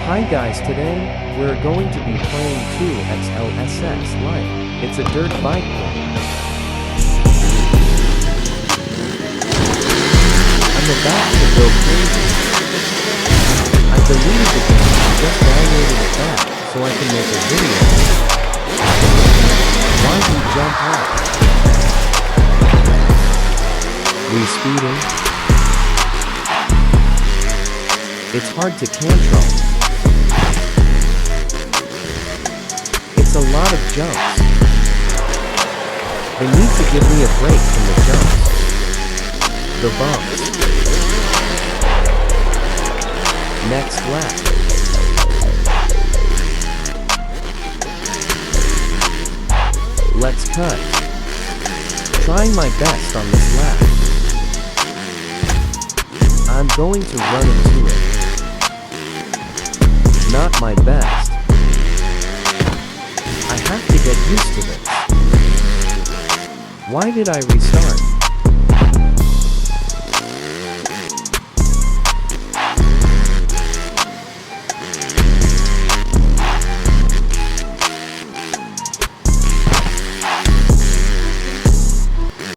Hi guys, today, we're going to be playing 2XLSX Lite. It's a dirt bike game. I'm about to go crazy. I deleted the game and just downloaded it back, so I can make a video. Why do you jump off? We speeding? It's hard to control. It's a lot of jumps. They need to give me a break from the jumps. The bumps. Next lap. Let's cut. Trying my best on this lap. I'm going to run into it. Not my best. I have to get used to this. Why did I restart?